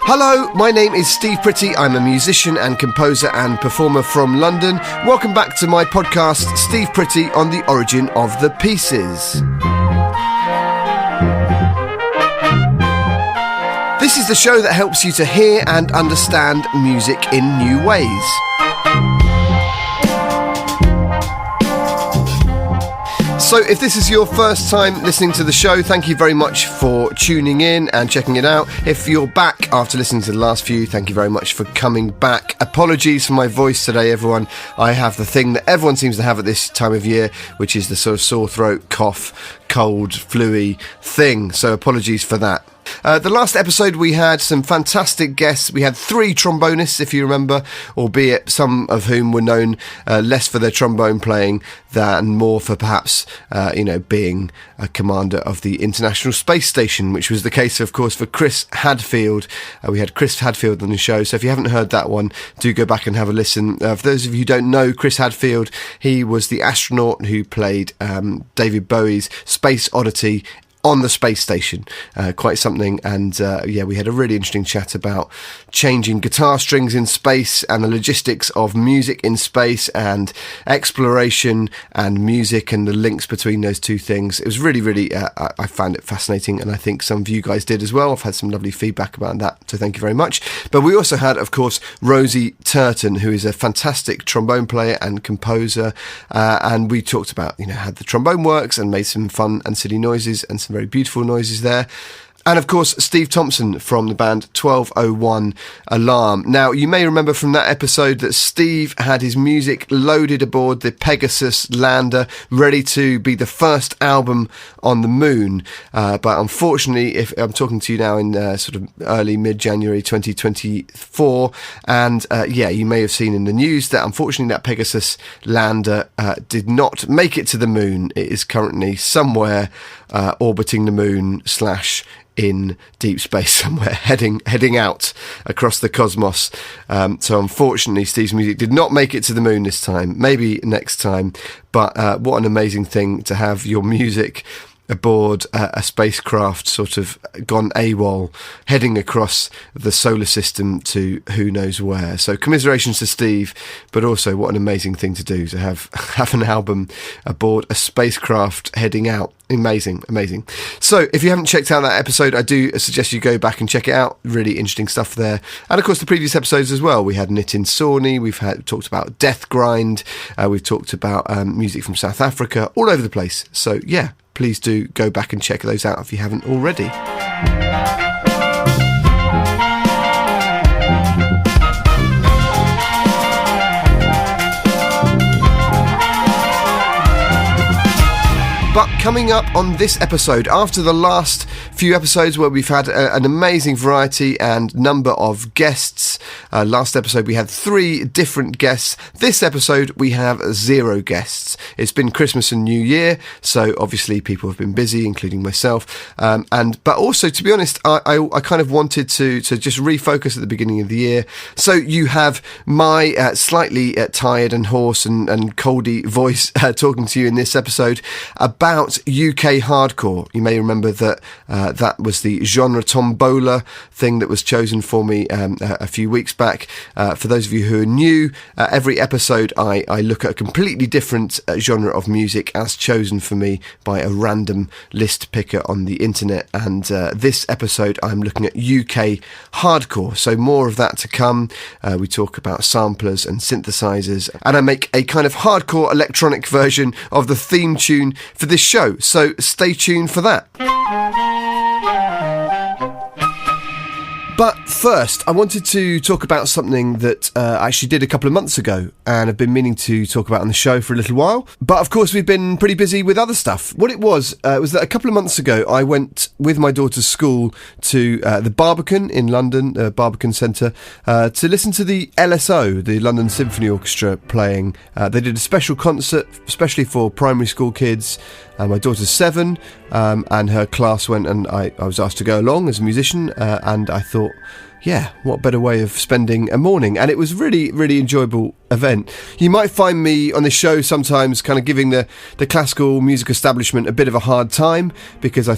Hello, my name is Steve Pretty. I'm a musician and composer and performer from London. Welcome back to my podcast, Steve Pretty on the Origin of the Pieces. This is the show that helps you to hear and understand music in new ways. So if this is your first time listening to the show, thank you very much for tuning in and checking it out. If you're back after listening to the last few, thank you very much for coming back. Apologies for my voice today, everyone. I have the thing that everyone seems to have at this time of year, which is the sort of sore throat, cough, cold, flu-y thing. So apologies for that. The last episode we had some fantastic guests. We had 3 trombonists, if you remember, albeit some of whom were known less for their trombone playing than more for perhaps, being a commander of the International Space Station, which was the case, of course, for Chris Hadfield. We had Chris Hadfield on the show, so if you haven't heard that one, do go back and have a listen. For those of you who don't know Chris Hadfield, he was the astronaut who played David Bowie's Space Oddity on the space station. Quite something. And we had a really interesting chat about changing guitar strings in space and the logistics of music in space and exploration and music and the links between those two things. It was really, really, I found it fascinating, and I think some of you guys did as well. I've had some lovely feedback about that, so thank you very much. But we also had, of course, Rosie Turton, who is a fantastic trombone player and composer, and we talked about, how the trombone works and made some fun and silly noises and some very beautiful noises there. And of course, Steve Thompson from the band 1201 Alarm. Now, you may remember from that episode that Steve had his music loaded aboard the Pegasus lander, ready to be the first album on the moon. But unfortunately, if I'm talking to you now in sort of early mid-January 2024, and you may have seen in the news that unfortunately that Pegasus lander did not make it to the moon. It is currently somewhere orbiting the moon / in deep space somewhere, heading out across the cosmos. So unfortunately, Steve's music did not make it to the moon this time. Maybe next time. But what an amazing thing to have your music aboard a spacecraft sort of gone AWOL, heading across the solar system to who knows where. So commiserations to Steve, but also what an amazing thing to do, to have an album aboard a spacecraft heading out. Amazing. So if you haven't checked out that episode, I do suggest you go back and check it out. Really interesting stuff there. And of course the previous episodes as well. We had Nitin Sawhney, we've talked about Death Grind, we've talked about music from South Africa, all over the place. So yeah, please do go back and check those out if you haven't already. But coming up on this episode, after the last few episodes where we've had an amazing variety and number of guests, last episode we had 3 different guests. This episode we have 0 guests. It's been Christmas and New Year, so obviously people have been busy, including myself. But also, to be honest, I kind of wanted to just refocus at the beginning of the year. So you have my slightly tired and hoarse and coldy voice talking to you in this episode about UK hardcore. You may remember that that was the genre tombola thing that was chosen for me a few weeks back. For those of you who are new, every episode I look at a completely different genre of music as chosen for me by a random list picker on the internet, and this episode I'm looking at UK hardcore, so more of that to come. We talk about samplers and synthesizers, and I make a kind of hardcore electronic version of the theme tune for this show, so stay tuned for that. But first, I wanted to talk about something that I actually did a couple of months ago and have been meaning to talk about on the show for a little while. But of course, we've been pretty busy with other stuff. What it was that a couple of months ago, I went with my daughter's school to the Barbican in London, Barbican Centre, to listen to the LSO, the London Symphony Orchestra, playing. They did a special concert, especially for primary school kids. My daughter's 7, and her class went, and I was asked to go along as a musician, and I thought, yeah, what better way of spending a morning? And it was really, really enjoyable event. You might find me on this show sometimes kind of giving the classical music establishment a bit of a hard time, because I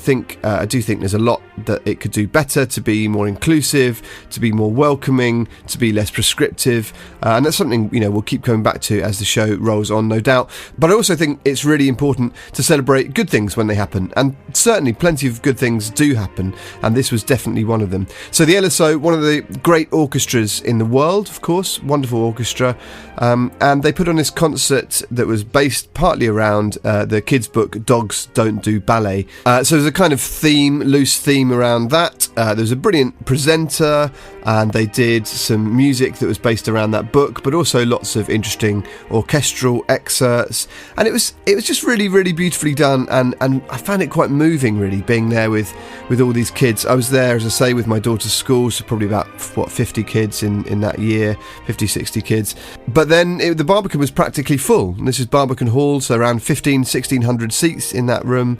do think there's a lot that it could do better to be more inclusive, to be more welcoming, to be less prescriptive, and that's something, you know, we'll keep coming back to as the show rolls on, no doubt. But I also think it's really important to celebrate good things when they happen, and certainly plenty of good things do happen, and this was definitely one of them. So the LSO, one of the great orchestras in the world, of course, wonderful orchestra, and they put on this concert that was based partly around the kids' book Dogs Don't Do Ballet. So there's a kind of loose theme around that. There was a brilliant presenter, and they did some music that was based around that book, but also lots of interesting orchestral excerpts, and it was just really, really beautifully done, and I found it quite moving, really, being there with all these kids. I was there, as I say, with my daughter's school, so probably about 50 kids in that year, 50-60 kids. But then the Barbican was practically full, and this is Barbican Hall, so around 1,600 seats in that room.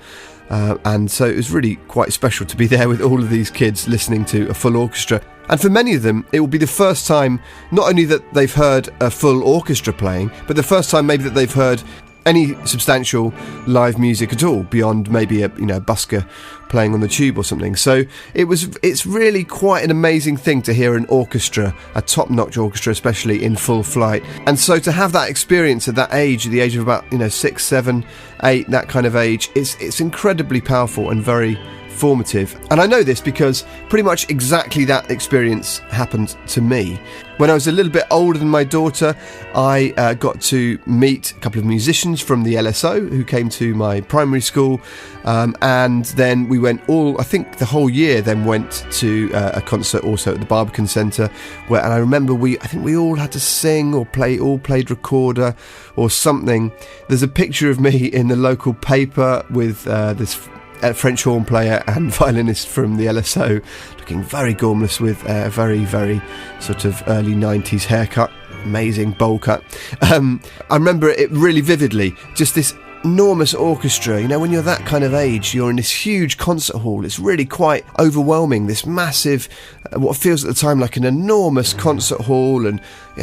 And so it was really quite special to be there with all of these kids listening to a full orchestra. And for many of them, it will be the first time, not only that they've heard a full orchestra playing, but the first time maybe that they've heard any substantial live music at all, beyond maybe a busker playing on the tube or something. So it's really quite an amazing thing to hear an orchestra, a top-notch orchestra especially, in full flight. And so to have that experience at that age, the age of about 6, 7, 8, that kind of age, it's incredibly powerful and very formative. And I know this because pretty much exactly that experience happened to me. When I was a little bit older than my daughter, I got to meet a couple of musicians from the LSO who came to my primary school, and then we went I think the whole year then went to a concert also at the Barbican Centre, and I remember I think we all had to sing or played recorder or something. There's a picture of me in the local paper with this French horn player and violinist from the LSO, looking very gormless with a very, very sort of early 90s haircut, amazing bowl cut. I remember it really vividly, just this enormous orchestra. When you're that kind of age, you're in this huge concert hall. It's really quite overwhelming, this massive, what feels at the time like an enormous concert hall, and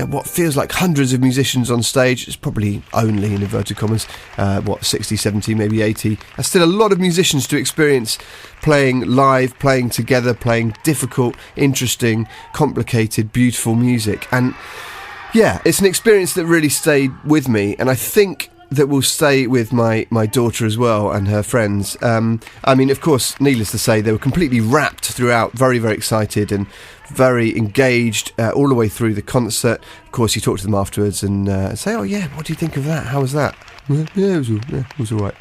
what feels like hundreds of musicians on stage. It's probably only, in inverted commas, 60, 70, maybe 80. There's still a lot of musicians to experience playing live, playing together, playing difficult, interesting, complicated, beautiful music. And yeah, it's an experience that really stayed with me, and I think that will stay with my daughter as well and her friends. Of course, needless to say, they were completely rapt throughout, very, very excited and very engaged all the way through the concert. Of course, you talk to them afterwards and say, oh yeah, what do you think of that? How was that? Yeah, it was all right.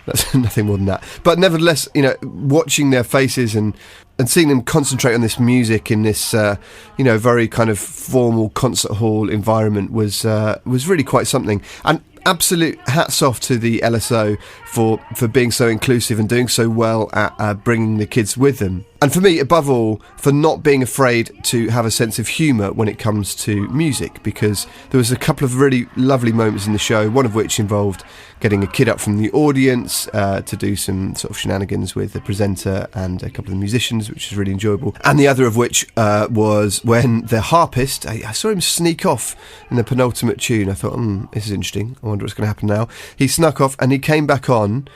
That's nothing more than that. But nevertheless, watching their faces and seeing them concentrate on this music in this, very kind of formal concert hall environment was really quite something. And absolute hats off to the LSO for being so inclusive and doing so well at bringing the kids with them. And for me, above all, for not being afraid to have a sense of humour when it comes to music, because there was a couple of really lovely moments in the show, one of which involved getting a kid up from the audience to do some sort of shenanigans with the presenter and a couple of musicians, which was really enjoyable. And the other of which was when the harpist, I saw him sneak off in the penultimate tune. I thought, this is interesting. I wonder what's going to happen now. He snuck off and he came back on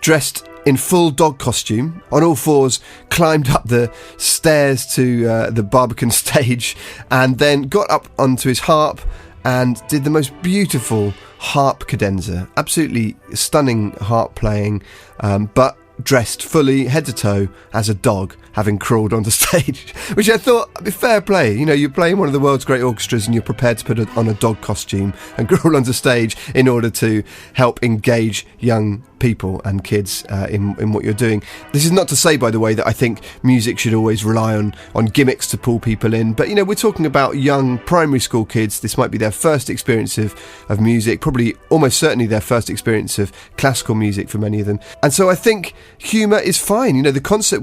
dressed in full dog costume, on all fours, climbed up the stairs to the Barbican stage, and then got up onto his harp and did the most beautiful harp cadenza. Absolutely stunning harp playing, but dressed fully head to toe as a dog, having crawled onto stage, which I thought, fair play. You're playing one of the world's great orchestras and you're prepared to put on a dog costume and crawl onto stage in order to help engage young people and kids in what you're doing. This is not to say, by the way, that I think music should always rely on gimmicks to pull people in, but we're talking about young primary school kids. This might be their first experience of music, probably almost certainly their first experience of classical music for many of them. And so I think humour is fine. The concert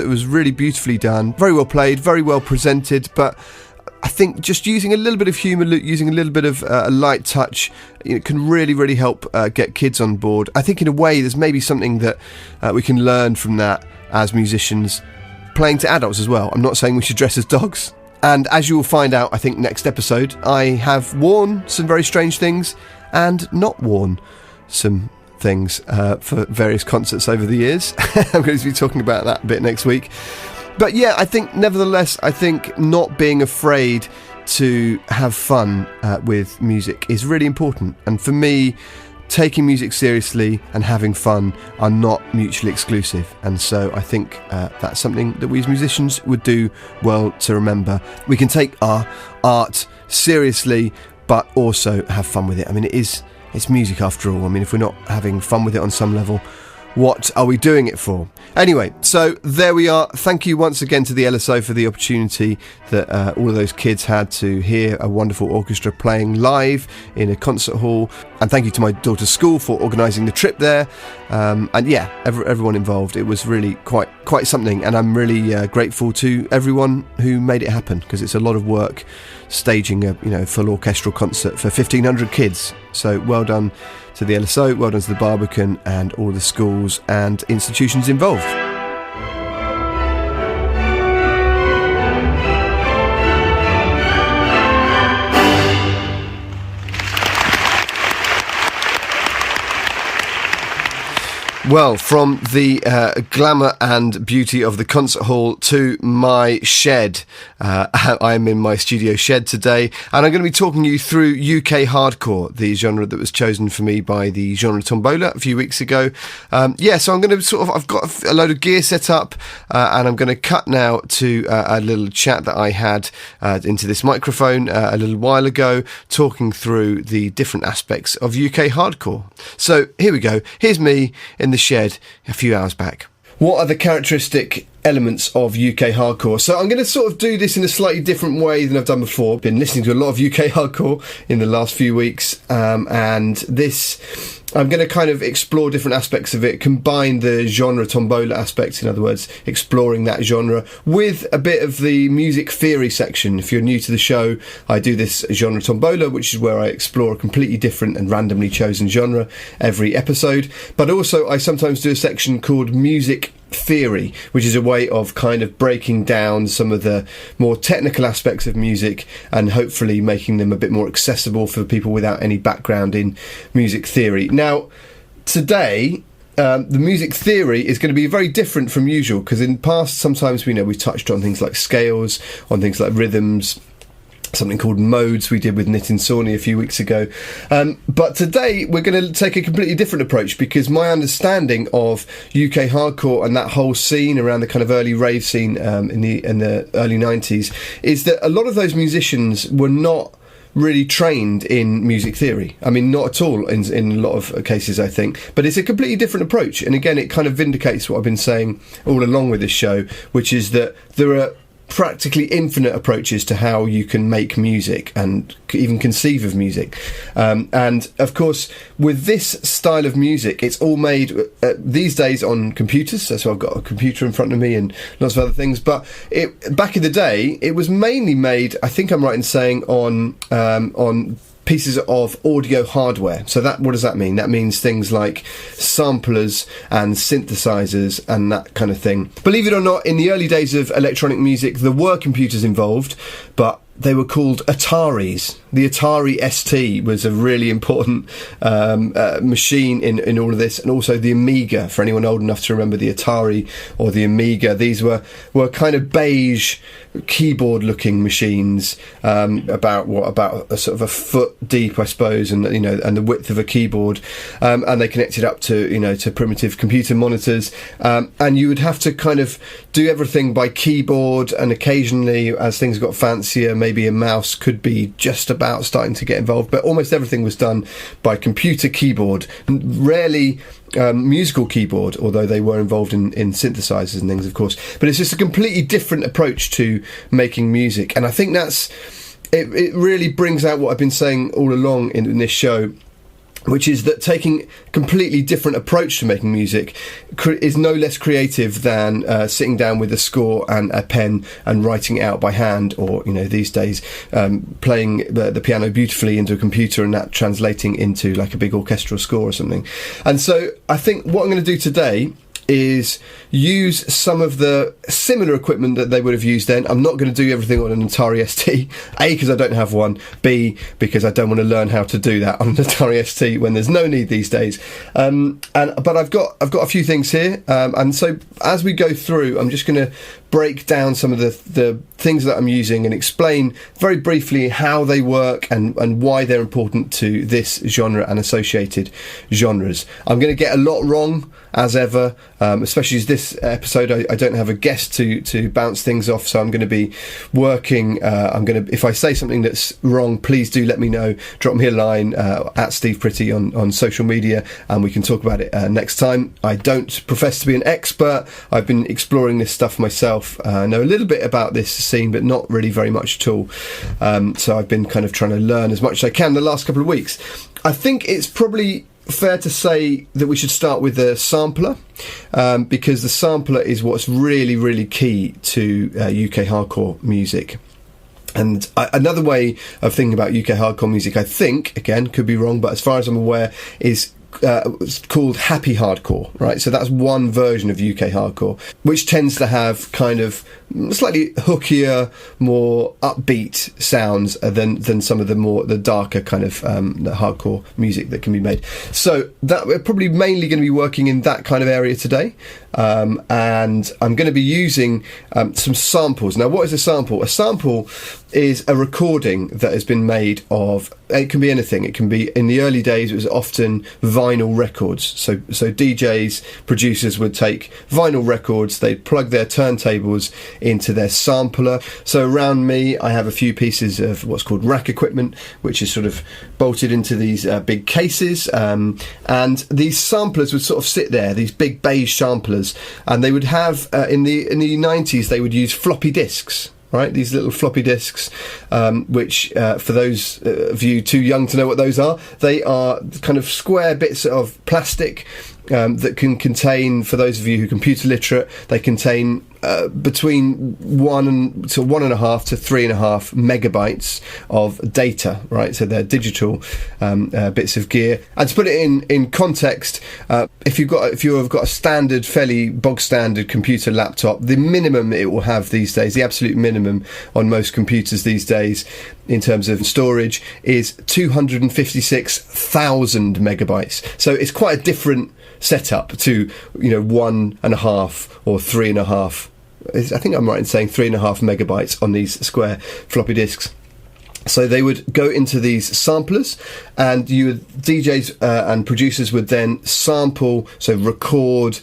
was really beautifully done, very well played, very well presented, but I think just using a little bit of humour, using a little bit of a light touch, can really, really help get kids on board. I think in a way there's maybe something that we can learn from that as musicians playing to adults as well. I'm not saying we should dress as dogs. And as you will find out, I think next episode, I have worn some very strange things and not worn some things for various concerts over the years. I'm going to be talking about that a bit next week. But yeah, I think nevertheless, I think not being afraid to have fun with music is really important. And for me, taking music seriously and having fun are not mutually exclusive, and so I think that's something that we as musicians would do well to remember. We can take our art seriously but also have fun with it. I mean, it's music after all. I mean, if we're not having fun with it on some level, what are we doing it for? Anyway, so there we are. Thank you once again to the LSO for the opportunity that all of those kids had to hear a wonderful orchestra playing live in a concert hall. And thank you to my daughter's school for organising the trip there. And yeah, everyone involved. It was really quite something. And I'm really grateful to everyone who made it happen, because it's a lot of work staging a full orchestral concert for 1,500 kids. So well done to the LSO, well done to the Barbican and all the schools and institutions involved. Well, from the glamour and beauty of the concert hall to my shed. I'm in my studio shed today, and I'm going to be talking you through UK hardcore, the genre that was chosen for me by the genre Tombola a few weeks ago. So I'm going to I've got a load of gear set up, and I'm going to cut now to a little chat that I had into this microphone a little while ago, talking through the different aspects of UK hardcore. So here we go. Here's me in the shed a few hours back. What are the characteristic elements of UK hardcore? So I'm going to sort of do this in a slightly different way than I've done before. Been listening to a lot of UK hardcore in the last few weeks, and this I'm going to kind of explore different aspects of it, combine the genre tombola aspects, in other words, exploring that genre with a bit of the music theory section. If you're new to the show, I do this genre tombola, which is where I explore a completely different and randomly chosen genre every episode. But also I sometimes do a section called music theory, which is a way of kind of breaking down some of the more technical aspects of music and hopefully making them a bit more accessible for people without any background in music theory. Now, today, the music theory is going to be very different from usual, because in the past, sometimes we've touched on things like scales, on things like rhythms, something called modes we did with Nitin Sawhney a few weeks ago. But today we're going to take a completely different approach, because my understanding of UK hardcore and that whole scene around the kind of early rave scene in the early 90s is that a lot of those musicians were not really trained in music theory. I mean, not at all in a lot of cases, I think. But it's a completely different approach. And again, it kind of vindicates what I've been saying all along with this show, which is that there are practically infinite approaches to how you can make music and even conceive of music, and of course with this style of music, it's all made these days on computers. So I've got a computer in front of me and lots of other things, but back in the day it was mainly made, I think I'm right in saying, on pieces of audio hardware. So what does that mean? That means things like samplers and synthesizers and that kind of thing. Believe it or not, in the early days of electronic music, there were computers involved, but they were called Ataris. The Atari ST was a really important machine in all of this, and also the Amiga, for anyone old enough to remember the Atari or the Amiga. These were kind of beige keyboard-looking machines, about a sort of a foot deep, I suppose, and and the width of a keyboard, and they connected up to primitive computer monitors, and you would have to kind of do everything by keyboard, and occasionally, as things got fancier, maybe a mouse could be just about starting to get involved, but almost everything was done by computer keyboard, rarely musical keyboard, although they were involved in synthesizers and things, of course. But it's just a completely different approach to making music, and I think that's it really brings out what I've been saying all along in this show, which is that taking a completely different approach to making music is no less creative than sitting down with a score and a pen and writing it out by hand, or these days playing the piano beautifully into a computer and that translating into like a big orchestral score or something. And so I think what I'm going to do today, is use some of the similar equipment that they would have used then. I'm not going to do everything on an Atari ST. A, because I don't have one. B, because I don't want to learn how to do that on an Atari ST when there's no need these days. But I've got a few things here, and so as we go through, I'm just going to break down some of the things that I'm using and explain very briefly how they work and why they're important to this genre and associated genres. I'm going to get a lot wrong, as ever, especially as this episode I don't have a guest to bounce things off, so I'm going to be working. If I say something that's wrong, please do let me know. Drop me a line at Steve Pretty on social media, and we can talk about it next time. I don't profess to be an expert. I've been exploring this stuff myself. I know a little bit about this scene, but not really very much at all. So I've been kind of trying to learn as much as I can the last couple of weeks. I think it's probably fair to say that we should start with the sampler, because the sampler is what's really, really key to UK hardcore music. And another way of thinking about UK hardcore music, I think, again, could be wrong, but as far as I'm aware, is it's called happy hardcore, right? So that's one version of UK hardcore, which tends to have kind of slightly hookier, more upbeat sounds than some of the darker kind of the hardcore music that can be made. So that we're probably mainly going to be working in that kind of area today, and I'm going to be using some samples. Now, what is a sample? A sample is a recording that has been made of, it can be anything. It can be, in the early days, it was often vinyl records. So DJs, producers would take vinyl records, they'd plug their turntables into their sampler. So around me, I have a few pieces of what's called rack equipment, which is sort of bolted into these big cases. And these samplers would sort of sit there, these big beige samplers, and they would have, in the 90s, they would use floppy disks. Right, these little floppy disks, which for those of you too young to know what those are, they are kind of square bits of plastic that can contain, for those of you who are computer literate, they contain between 1 to 1.5 to 3.5 megabytes of data, right? So they're digital bits of gear. And to put it in context, if you've got a standard, fairly bog standard computer laptop, the minimum it will have these days, the absolute minimum on most computers these days in terms of storage, is 256,000 megabytes. So it's quite a different setup to 1.5 or 3.5. I think I'm right in saying 3.5 megabytes on these square floppy disks. So they would go into these samplers, and DJs and producers would then sample, so record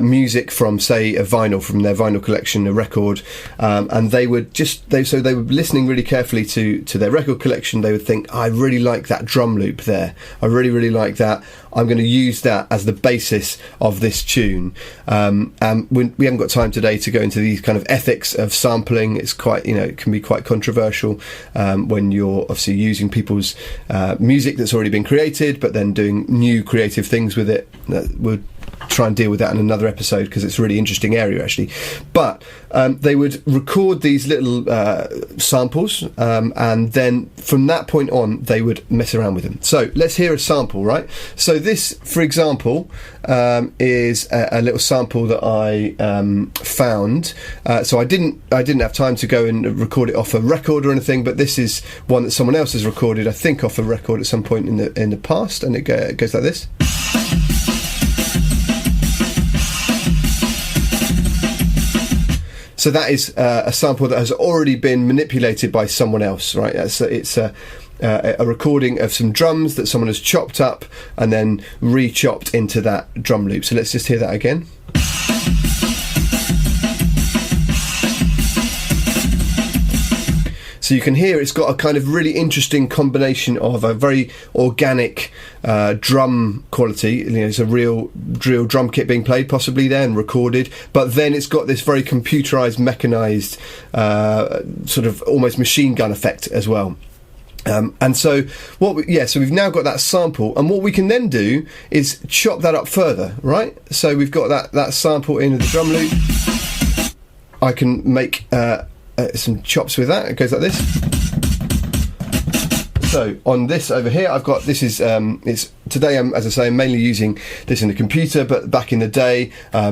music from, say, a vinyl, from their vinyl collection, a record, and they were listening really carefully to their record collection. They would think, I really like that drum loop there. I really, really like that. I'm going to use that as the basis of this tune. And we haven't got time today to go into these kind of ethics of sampling. It's quite, it can be quite controversial when you're obviously using people's music that's already been created, but then doing new creative things with it. We'll try and deal with that in another episode, because it's a really interesting area, actually. But they would record these little samples, and then from that point on, they would mess around with them. So let's hear a sample, right? So this, for example, is a little sample that I found. So I didn't have time to go and record it off a record or anything, but this is one that someone else has recorded, I think, off a record at some point in the past, and it goes like this. So that is a sample that has already been manipulated by someone else, right? It's a recording of some drums that someone has chopped up and then re-chopped into that drum loop. So let's just hear that again. So you can hear it's got a kind of really interesting combination of a very organic drum quality. It's a real drum kit being played possibly there and recorded, but then it's got this very computerized, mechanized sort of almost machine gun effect as well. And so so we've now got that sample, and what we can then do is chop that up further, right? So we've got that sample in the drum loop. I can make some chops with that. It goes like this. So on this over here, I've got, this is, today I'm, as I say, I'm mainly using this in the computer, but back in the day,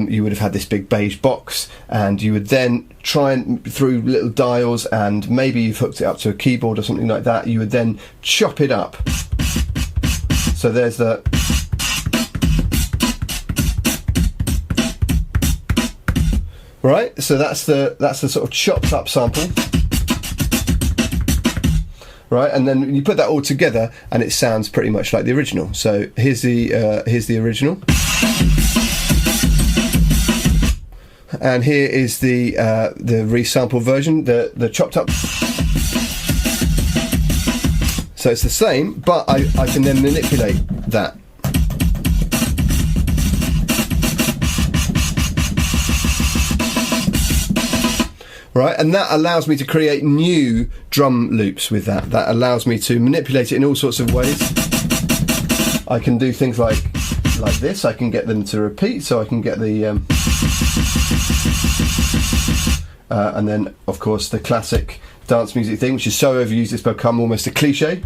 you would have had this big beige box, and you would then try and, through little dials, and maybe you've hooked it up to a keyboard or something like that, you would then chop it up. So there's the... Right, so that's the sort of chopped up sample. Right, and then you put that all together, and it sounds pretty much like the original. So here's the original, and here is the resample version, the chopped up. So it's the same, but I can then manipulate that. Right, and that allows me to create new drum loops with that. That allows me to manipulate it in all sorts of ways. I can do things like this. I can get them to repeat, so I can get the... and then, of course, the classic dance music thing, which is so overused it's become almost a cliche.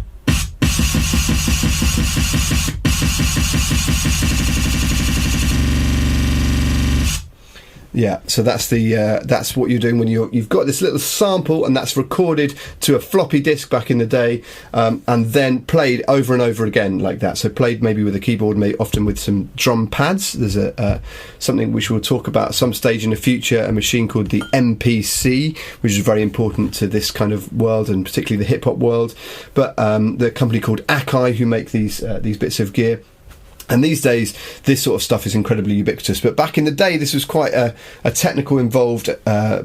Yeah, so that's what you're doing when you've got this little sample, and that's recorded to a floppy disk back in the day, and then played over and over again like that. So played maybe with a keyboard, maybe often with some drum pads. There's something which we'll talk about at some stage in the future, a machine called the MPC, which is very important to this kind of world, and particularly the hip hop world. But the company called Akai, who make these bits of gear. And these days, this sort of stuff is incredibly ubiquitous. But back in the day, this was quite a technical, involved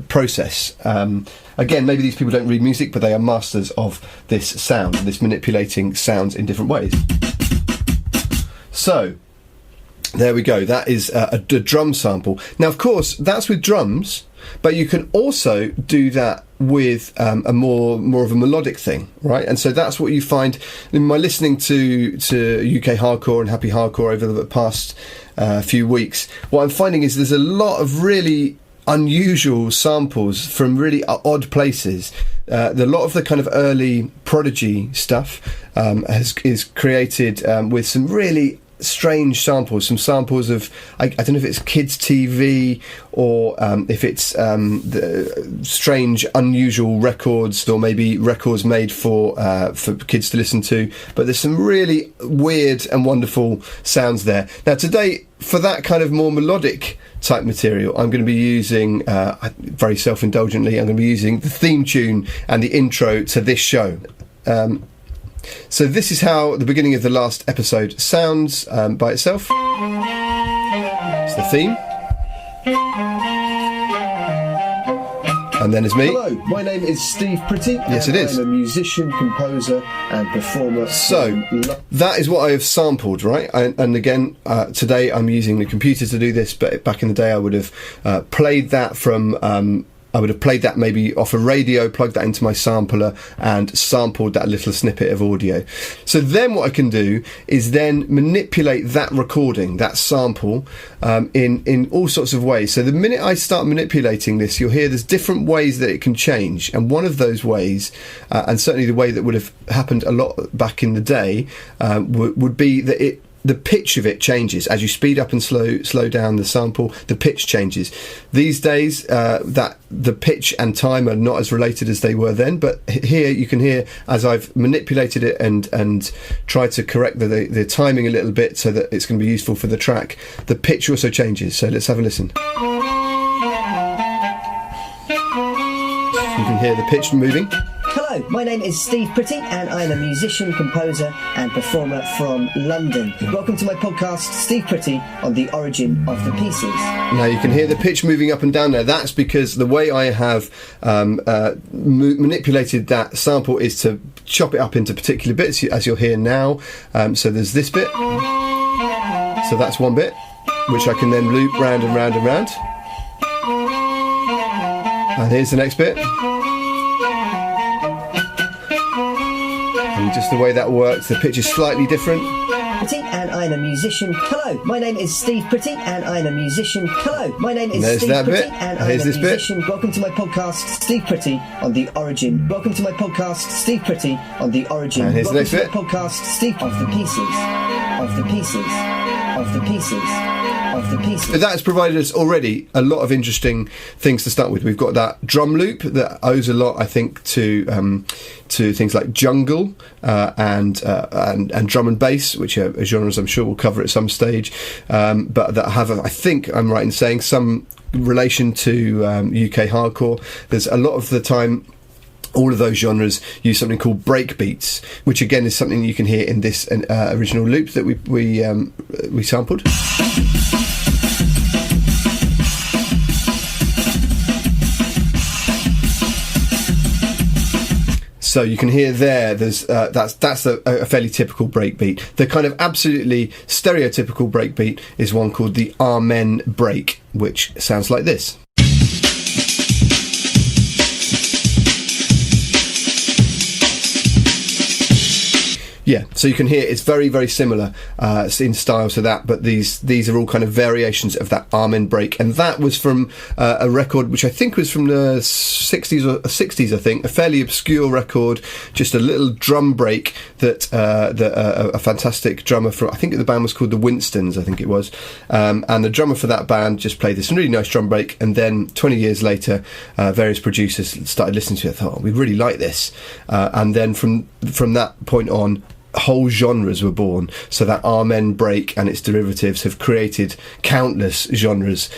process. Again, maybe these people don't read music, but they are masters of this sound, this manipulating sounds in different ways. So, there we go. That is a drum sample. Now, of course, that's with drums, but you can also do that with a more of a melodic thing, right? And so that's what you find in my listening to UK hardcore and happy hardcore over the past few weeks. What I'm finding is there's a lot of really unusual samples from really odd places. A lot of the kind of early Prodigy stuff is created with some really strange samples, some samples of I don't know if it's kids TV or if it's the strange unusual records, or maybe records made for kids to listen to, but there's some really weird and wonderful sounds there. Now today, for that kind of more melodic type material, I'm going to be using very self-indulgently, I'm going to be using the theme tune and the intro to this show. So this is how the beginning of the last episode sounds by itself. It's the theme. And then it's me. Hello, my name is Steve Pretty. Yes, it is. I'm a musician, composer and performer. So, that is what I have sampled, right? And again, today I'm using the computer to do this, but back in the day I would have played that from... I would have played that maybe off a radio, plugged that into my sampler, and sampled that little snippet of audio. So then what I can do is then manipulate that recording, that sample, in all sorts of ways. So the minute I start manipulating this, you'll hear there's different ways that it can change. And one of those ways, and certainly the way that would have happened a lot back in the day, would be that the pitch of it changes as you speed up and slow down the sample. The pitch changes. These days, that the pitch and time are not as related as they were then. But here you can hear, as I've manipulated it and tried to correct the timing a little bit so that it's going to be useful for the track. The pitch also changes. So let's have a listen. You can hear the pitch moving. Hello, my name is Steve Pretty and I'm a musician, composer and performer from London. Welcome to my podcast, Steve Pretty, on the origin of the pieces. Now you can hear the pitch moving up and down there. That's because the way I have manipulated that sample is to chop it up into particular bits, as you'll hear now. So there's this bit. So that's one bit, which I can then loop round and round and round. And here's the next bit. And just the way that works, the pitch is slightly different. And I'm a musician. Hello, my name is Steve Pretty and I'm a musician. Hello, my name is There's Steve that Pretty bit. and I'm Here's a this bit. musician. Welcome to my podcast, Steve Pretty on the Origin. Welcome to my podcast, Steve Pretty on the Origin. And here's the Welcome next to bit. my podcast, Steve of the Pieces, of the Pieces, of the Pieces, of the Pieces. That has provided us already a lot of interesting things to start with. We've got that drum loop that owes a lot, I think, to things like jungle and drum and bass, which are genres I'm sure we'll cover at some stage, but that have, I think I'm right in saying, some relation to UK hardcore. There's a lot of the time all of those genres use something called break beats, which again is something you can hear in this original loop that we sampled. So you can hear there's that's a fairly typical breakbeat. The kind of absolutely stereotypical breakbeat is one called the Amen break, which sounds like this. Yeah, so you can hear it's very, very similar in style to that, but these are all kind of variations of that Amen break, and that was from a record which I think was from the 60s, I think, a fairly obscure record, just a little drum break that a fantastic drummer from, I think the band was called the Winstons, I think it was, and the drummer for that band just played this really nice drum break, and then 20 years later, various producers started listening to it, thought, oh, we really like this, and then from that point on, whole genres were born. So that Amen break and its derivatives have created countless genres,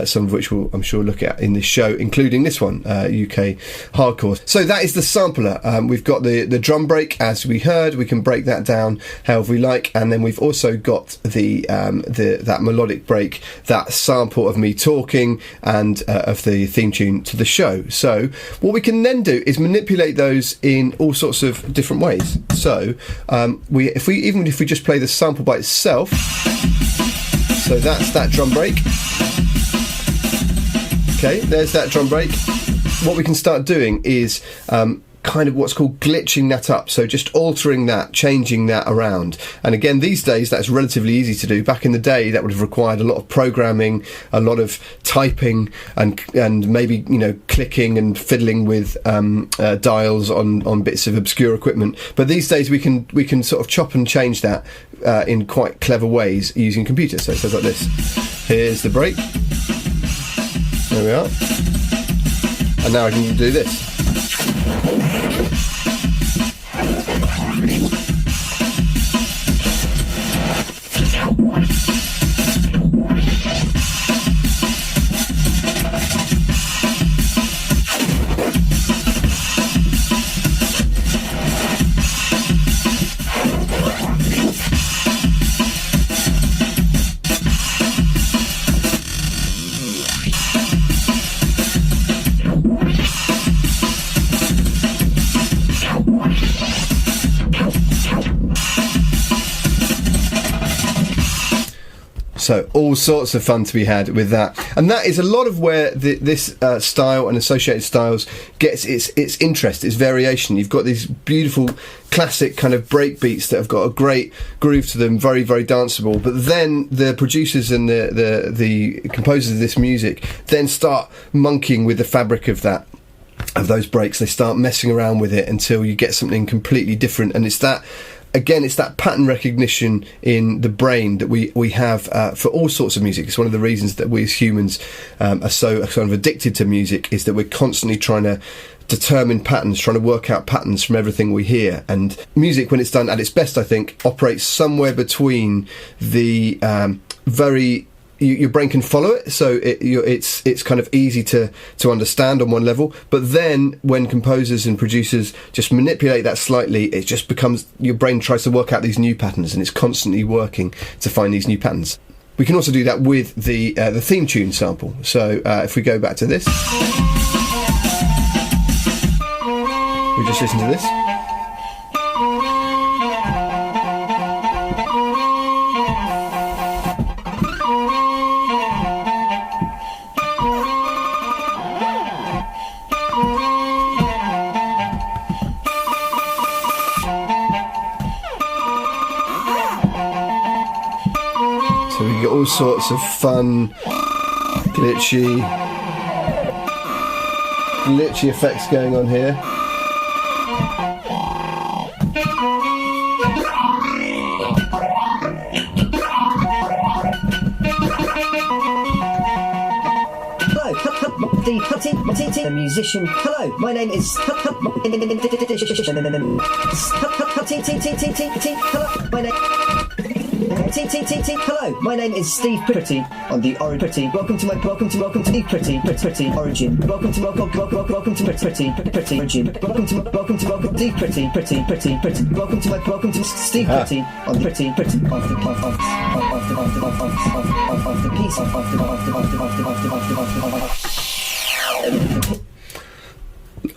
some of which we'll, I'm sure, look at in this show, including this one, UK hardcore. So that is the sampler. We've got the drum break, as we heard. We can break that down however we like, and then we've also got that melodic break, that sample of me talking and of the theme tune to the show. So what we can then do is manipulate those in all sorts of different ways. So if we just play the sample by itself, so that's that drum break. Okay, there's that drum break. What we can start doing is kind of what's called glitching that up, so just altering that, changing that around. And again, these days that's relatively easy to do. Back in the day, that would have required a lot of programming, a lot of typing, and maybe, you know, clicking and fiddling with dials on bits of obscure equipment. But these days we can sort of chop and change that in quite clever ways using computers. So it sounds like this. Here's the break. There we are. And now I can do this. So all sorts of fun to be had with that, and that is a lot of where this style and associated styles gets its interest, its variation. You've got these beautiful classic kind of break beats that have got a great groove to them, very, very danceable, but then the producers and the composers of this music then start monkeying with the fabric of those breaks. They start messing around with it until you get something completely different, and it's that pattern recognition in the brain that we have for all sorts of music. It's one of the reasons that we as humans are so kind of addicted to music, is that we're constantly trying to determine patterns, trying to work out patterns from everything we hear. And music, when it's done at its best, I think, operates somewhere between the your brain can follow it, so it's kind of easy to understand on one level, but then when composers and producers just manipulate that slightly, it just becomes, your brain tries to work out these new patterns, and it's constantly working to find these new patterns. We can also do that with the theme tune sample. So if we go back to this, we just listen to this. You get all sorts of fun, glitchy effects going on here. The musician. Hello, my name is. Hello, my name. Hello, my name is Steve Pretty on the Origin. Welcome to Steve Pretty Origin. Welcome to Pretty Origin. Welcome to Steve Pretty. Welcome to Steve Pretty on Pretty of the piece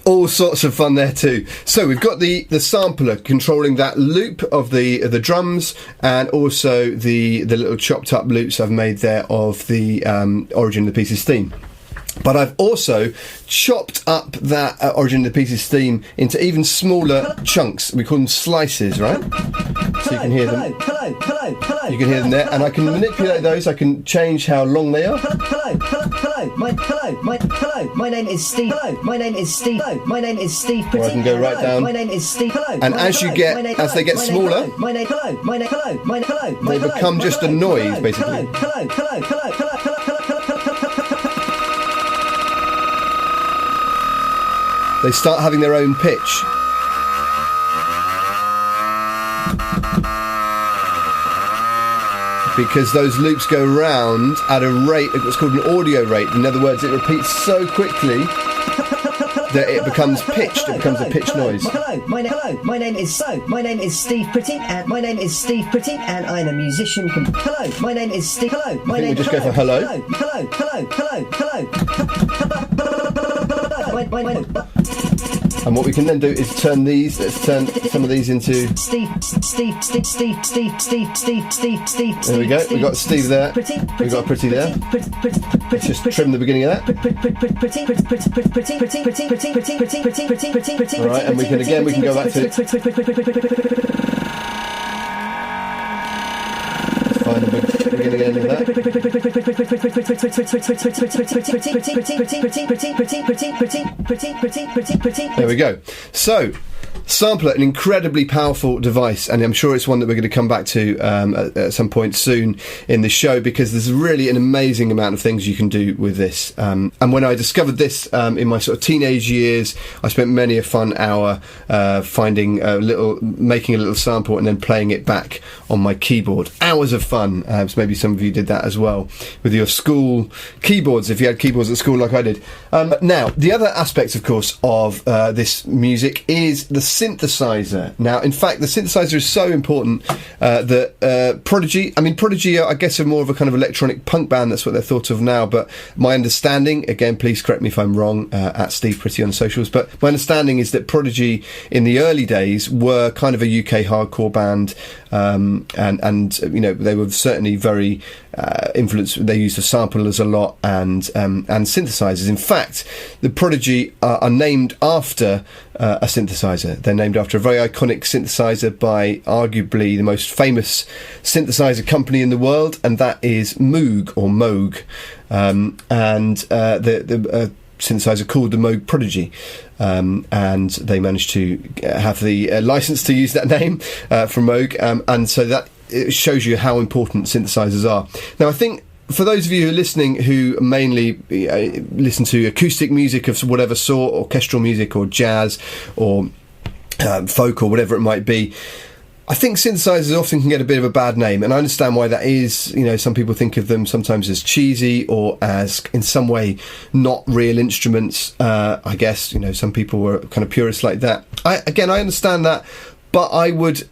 All sorts of fun there too. So we've got the sampler controlling that loop of the drums, and also the little chopped up loops I've made there of the Origin of the Pieces theme. But I've also chopped up that Origin of the Pieces theme into even smaller chunks. We call them slices, right? So you can hear them. You can hear them there, and I can manipulate those. I can change how long they are. My name is Steve. My name is Steve. My name is Steve Pretty. Or I can go right down. My name is Steve. And as they get smaller, they become just a noise, basically. They start having their own pitch. Because those loops go round at a rate, what's called an audio rate. In other words, it repeats so quickly that it becomes pitched. It becomes a pitched noise. My name is Steve Pretty, and my name is Steve Pretty, and I'm a musician. Hello, my name is Steve. Hello, my name. We just go for hello. And what we can then do is turn these. Let's turn some of these into Steve. There we go. We've got Steve there. We've got Pretty there. Let's just trim the beginning of that. Alright, and we can go back to find the beginning end of that. There we go. So, sampler, an incredibly powerful device, and I'm sure it's one that we're going to come back to at some point soon in the show, because there's really an amazing amount of things you can do with this. And when I discovered this in my sort of teenage years, I spent many a fun hour making a little sample and then playing it back on my keyboard. Hours of fun. So maybe some of you did that as well with your school keyboards, if you had keyboards at school like I did. Now, the other aspect, of course, of this music is the synthesizer. Now, in fact, the synthesizer is so important that Prodigy, I guess, are more of a kind of electronic punk band. That's what they're thought of now. But my understanding, again, please correct me if I'm wrong, at Steve Pretty on socials, but my understanding is that Prodigy in the early days were kind of a UK hardcore band, and you know, they were certainly very influenced. They used the samplers a lot and synthesizers. In fact, the Prodigy are named after a synthesizer. They're named after a very iconic synthesizer by arguably the most famous synthesizer company in the world, and that is Moog or Moog, and the synthesizer called the Moog Prodigy, and they managed to have the license to use that name from Moog, and so that it shows you how important synthesizers are. Now, I think for those of you who are listening who mainly listen to acoustic music of whatever sort, orchestral music or jazz or folk or whatever it might be, I think synthesizers often can get a bit of a bad name, and I understand why that is. You know, some people think of them sometimes as cheesy or as in some way not real instruments. I guess, you know, some people were kind of purists like that. I understand that, but I would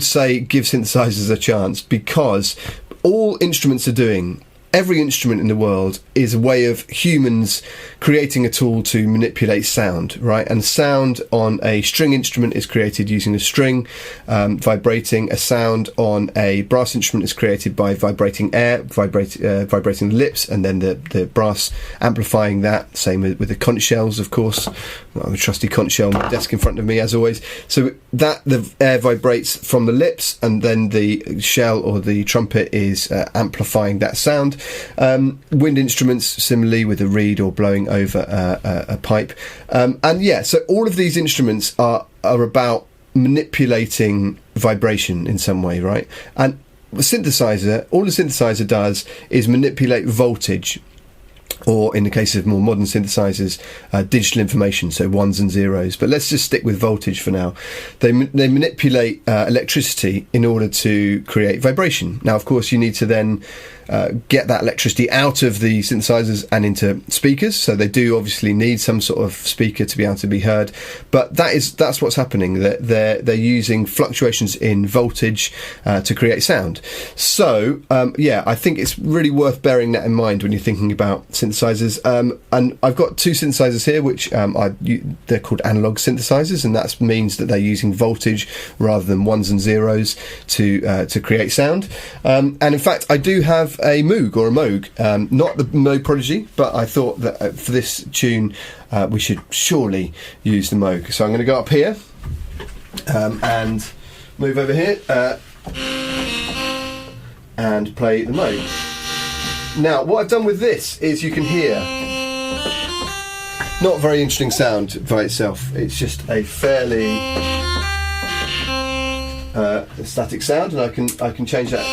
say give synthesizers a chance, because all instruments are doing, every instrument in the world is a way of humans creating a tool to manipulate sound, right? And sound on a string instrument is created using a string vibrating. A sound on a brass instrument is created by vibrating air, vibrating the lips, and then the brass amplifying that. Same with the conch shells, of course. I've got a trusty conch shell on my desk in front of me, as always. So that the air vibrates from the lips, and then the shell or the trumpet is amplifying that sound. Wind instruments, similarly, with a reed or blowing over a pipe. So all of these instruments are about manipulating vibration in some way, right? And all the synthesizer does is manipulate voltage, or in the case of more modern synthesizers, digital information, so ones and zeros. But let's just stick with voltage for now. They manipulate electricity in order to create vibration. Now, of course, you need to then get that electricity out of the synthesizers and into speakers. So they do obviously need some sort of speaker to be able to be heard. But that's what's happening. They're using fluctuations in voltage to create sound. So I think it's really worth bearing that in mind when you're thinking about synthesizers. And I've got two synthesizers here, which they're called analog synthesizers, and that means that they're using voltage rather than ones and zeros to create sound. And in fact, I do have a Moog or a Moog, not the Moog Prodigy, but I thought that for this tune we should surely use the Moog. So I'm going to go up here and move over here and play the Moog. Now, what I've done with this is you can hear not very interesting sound by itself. It's just a fairly static sound, and I can change that.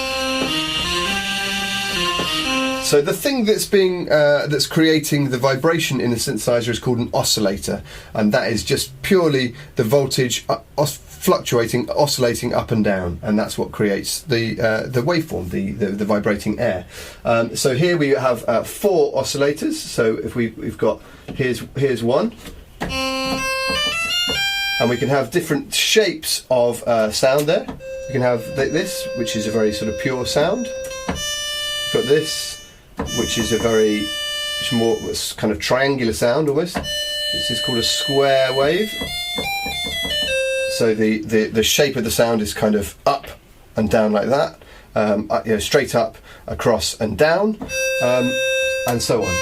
So the thing that's creating the vibration in the synthesizer is called an oscillator, and that is just purely the voltage oscillating up and down, and that's what creates the waveform, the vibrating air. So here we have 4 oscillators. So if we've got here's one, and we can have different shapes of sound there. We can have this, which is a very sort of pure sound. We've got this, which is it's more kind of triangular sound almost. This is called a square wave. So the shape of the sound is kind of up and down like that, straight up, across and down, and so on.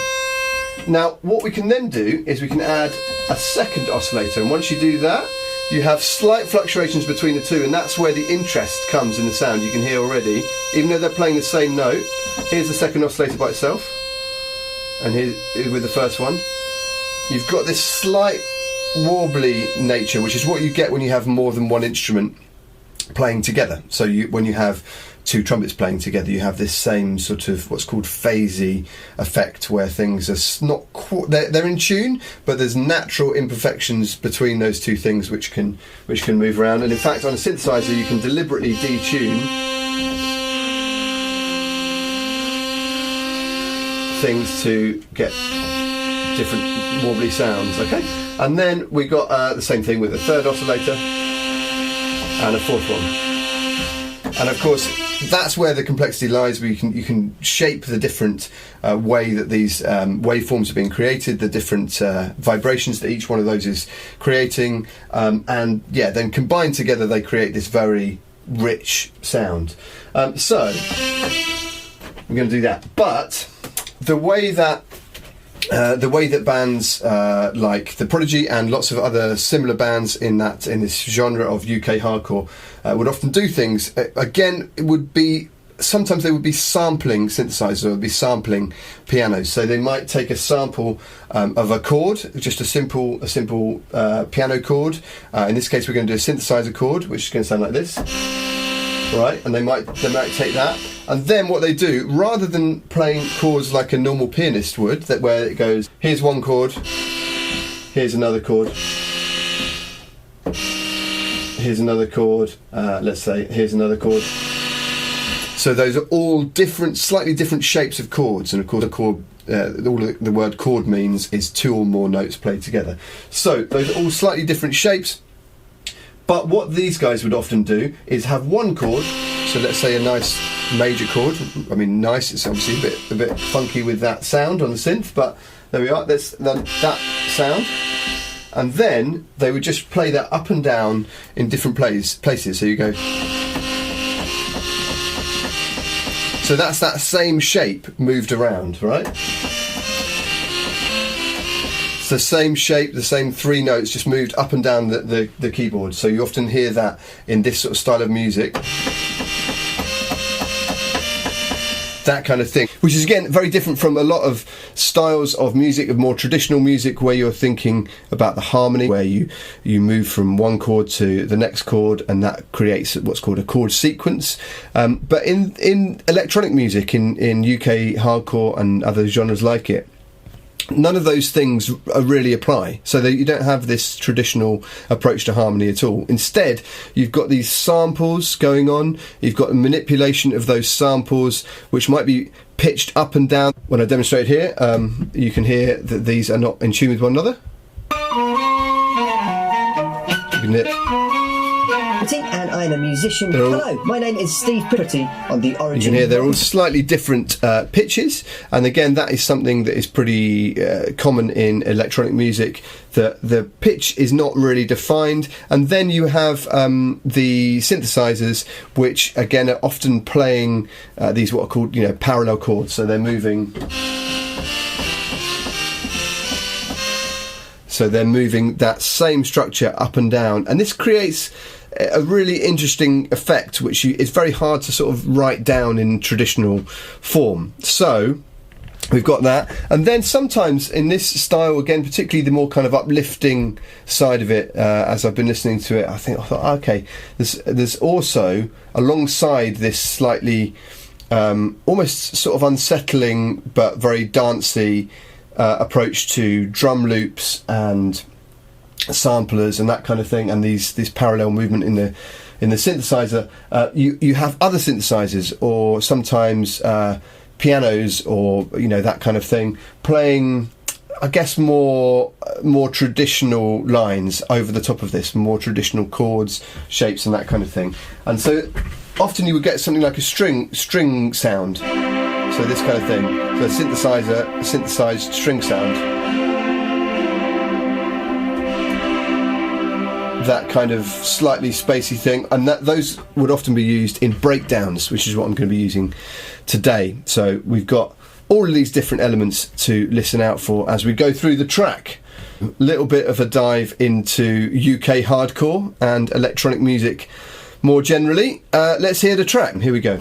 Now, what we can then do is we can add a second oscillator, and once you do that, you have slight fluctuations between the two, and that's where the interest comes in the sound. You can hear already, even though they're playing the same note. Here's the second oscillator by itself, and here with the first one. You've got this slight warbly nature, which is what you get when you have more than one instrument playing together. So when you have 2 trumpets playing together, you have this same sort of what's called phasey effect, where things are not they're in tune, but there's natural imperfections between those 2 things which can move around. And in fact, on a synthesizer, you can deliberately detune things to get different warbly sounds. Okay, and then we got the same thing with a third oscillator and a fourth one. And of course, that's where the complexity lies, where you can shape the different way that these waveforms are being created, the different vibrations that each one of those is creating, and then combined together they create this very rich sound. So we're going to do that, but the way that bands like the Prodigy and lots of other similar bands in this genre of UK hardcore would often do things, again, it would be sometimes they would be sampling synthesizers, or would be sampling pianos. So they might take a sample of a chord, just a simple piano chord. In this case, we're going to do a synthesizer chord, which is going to sound like this, right? And they might take that. And then what they do, rather than playing chords like a normal pianist would, where it goes, here's one chord, here's another chord, here's another chord, let's say here's another chord. So those are all slightly different shapes of chords, and of course all the word chord means is 2 or more notes played together. So those are all slightly different shapes, But what these guys would often do is have one chord, so let's say a nice major chord. I mean, nice, it's obviously a bit funky with that sound on the synth, but there we are, that's that sound. And then they would just play that up and down in different places. So you go. So that's that same shape moved around, right? It's the same shape, the same three notes just moved up and down the keyboard. So you often hear that in this sort of style of music. That kind of thing, which is again very different from a lot of styles of music, of more traditional music, where you're thinking about the harmony, where you move from one chord to the next chord, and that creates what's called a chord sequence. But in electronic music, in UK hardcore and other genres like it, none of those things really apply, so that you don't have this traditional approach to harmony at all. Instead, you've got these samples going on, you've got a manipulation of those samples which might be pitched up and down. When I demonstrate here, you can hear that these are not in tune with one another. You can hear And I'm a musician. Hello, my name is Steve Pretty on the Origin. You can hear they're all slightly different pitches, and again that is something that is pretty common in electronic music, that the pitch is not really defined, and then you have the synthesizers, which again are often playing these what are called parallel chords, so they're moving. So they're moving that same structure up and down, and this creates a really interesting effect, which is very hard to sort of write down in traditional form. So we've got that, and then sometimes in this style, again, particularly the more kind of uplifting side of it, as I've been listening to it, I thought, okay, there's also alongside this slightly almost sort of unsettling but very dancey approach to drum loops and samplers and that kind of thing, and these parallel movement in the synthesizer. You have other synthesizers, or sometimes pianos, or that kind of thing, playing, I guess, more traditional lines over the top of this, more traditional chords, shapes, and that kind of thing. And so often you would get something like a string sound. So this kind of thing. So a synthesized string sound. That kind of slightly spacey thing, and those would often be used in breakdowns, which is what I'm going to be using today. So we've got all of these different elements to listen out for as we go through the track. A little bit of a dive into UK hardcore and electronic music more generally. Let's hear the track. Here we go.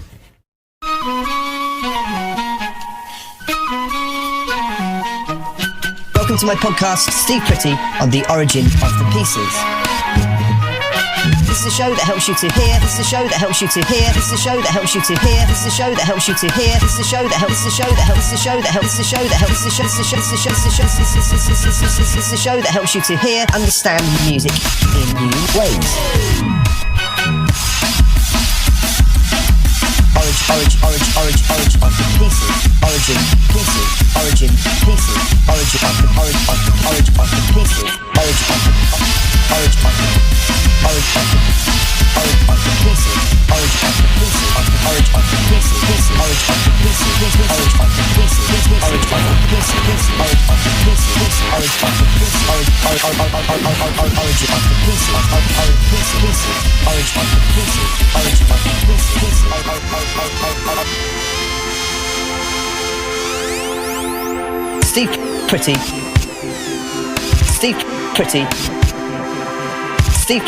Welcome to my podcast, Steve Pretty on the Origin of the Pieces. This is a show that helps you to hear. This is a show that helps you to hear. This is a show that helps you to hear. This is a show that helps you to hear. This is a show that helps. This is a show that helps. This is a show that helps. This is a show that helps. This is a show that helps you to hear, understand music in new ways. Origin of the pieces. Origin pieces. Origin pieces. Origin of the pieces. Origin of the pieces. Origin of the pieces. Origin of the pieces. Origin of the pieces. Origin of the pieces. Origin of the pieces. Origin of the pieces. Origin of the pieces. Origin of the pieces. Origin of the pieces. Origin of the pieces. Origin of the pieces. Origin of the pieces. Steve Pretty. Steve Pretty. Steve.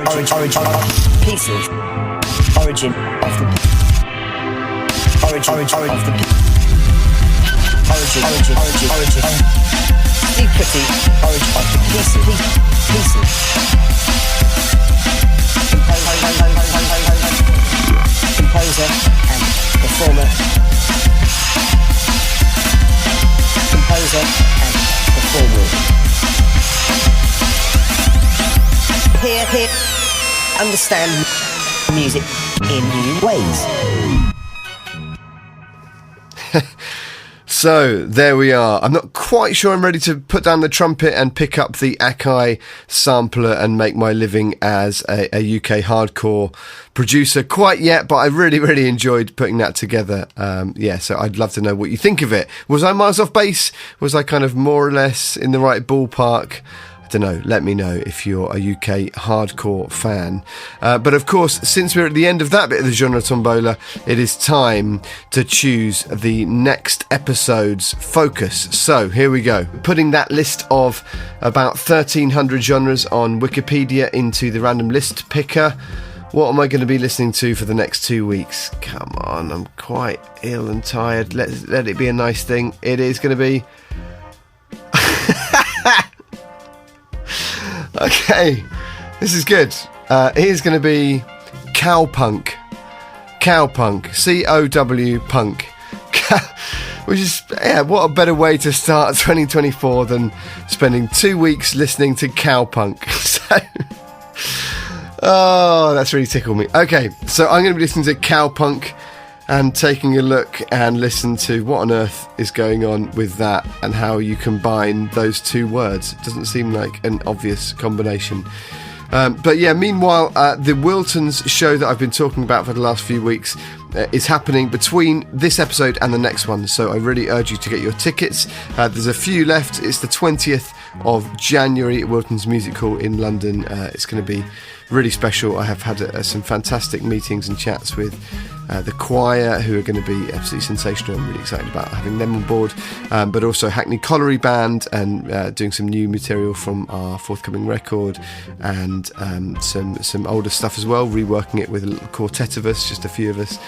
Origin of pieces. Origin of the. Origin of the. Origin. Steve Pretty. Origin of the pieces. Composer and performer. Composer and performer. Hear, understand music in new ways. So there we are. I'm not quite sure I'm ready to put down the trumpet and pick up the Akai sampler and make my living as a UK hardcore producer quite yet, but I really, really enjoyed putting that together. So I'd love to know what you think of it. Was I miles off base? Was I kind of more or less in the right ballpark? I don't know, let me know if you're a UK hardcore fan. But of course, since we're at the end of that bit of the genre tombola, it is time to choose the next episode's focus. So here we go. Putting that list of about 1,300 genres on Wikipedia into the random list picker. What am I going to be listening to for the next 2 weeks? Come on, I'm quite ill and tired. Let it be a nice thing. It is going to be... Okay, this is good. It is going to be cowpunk. Cowpunk. C-O-W punk. Which is, what a better way to start 2024 than spending 2 weeks listening to cowpunk. Oh, that's really tickled me. Okay, so I'm going to be listening to cowpunk and taking a look and listen to what on earth is going on with that and how you combine those two words. It doesn't seem like an obvious combination. Meanwhile, the Wiltons show that I've been talking about for the last few weeks is happening between this episode and the next one, so I really urge you to get your tickets. There's a few left. It's the 20th of January at Wilton's Music Hall in London. It's going to be really special. I have had some fantastic meetings and chats with the choir, who are going to be absolutely sensational. I'm really excited about having them on board, but also Hackney Colliery Band, and doing some new material from our forthcoming record, and some older stuff as well, reworking it with a little quartet of us, just a few of us,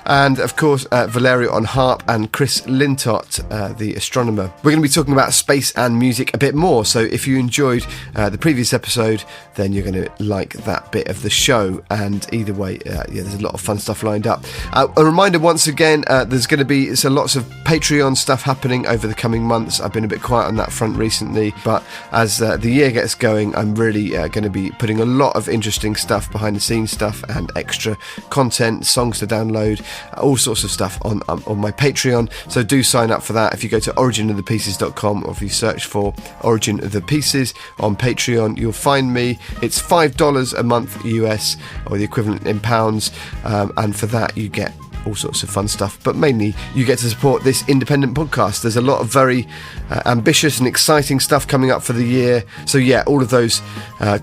and of course Valerio on harp and Chris Lintott, the astronomer. We're going to be talking about space and music a bit more, so if you enjoyed the previous episode, then you're going to like that bit of the show. And either way, there's a lot of fun stuff lined up. A reminder once again, there's going to be lots of Patreon stuff happening over the coming months. I've been a bit quiet on that front recently, but as the year gets going, I'm really going to be putting a lot of interesting stuff, behind the scenes stuff and extra content, songs to download, all sorts of stuff on my Patreon. So do sign up for that. If you go to originofthepieces.com, or if you search for Origin of the Pieces on Patreon, you'll find me. It's $5 a month US, or the equivalent in pounds, and for that you get all sorts of fun stuff, but mainly you get to support this independent podcast. There's a lot of very ambitious and exciting stuff coming up for the year, so all of those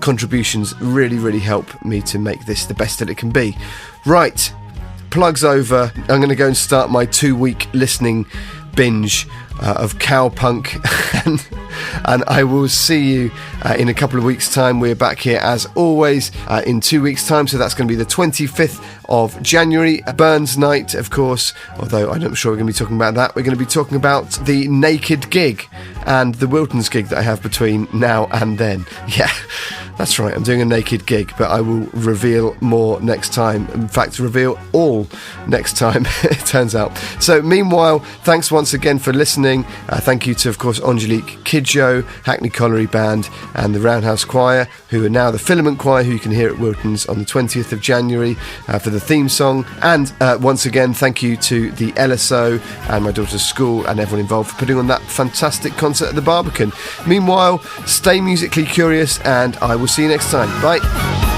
contributions really, really help me to make this the best that it can be. Right, plugs over. I'm going to go and start my 2-week listening binge of cowpunk, and I will see you in a couple of weeks' time. We're back here as always in 2 weeks' time, so that's going to be the 25th of January, Burns Night, of course, although I'm not sure we're going to be talking about that. We're going to be talking about the Naked gig and the Wiltons gig that I have between now and then. Yeah, that's right, I'm doing a Naked gig, but I will reveal more next time. In fact, reveal all next time, it turns out. So meanwhile, thanks once again for listening. Thank you to, of course, Angelique Kidjo, Hackney Colliery Band, and the Roundhouse Choir, who are now the Filament Choir, who you can hear at Wilton's on the 20th of January for the theme song. And once again, thank you to the LSO and my daughter's school and everyone involved for putting on that fantastic concert at the Barbican. Meanwhile, stay musically curious, and I will see you next time. Bye.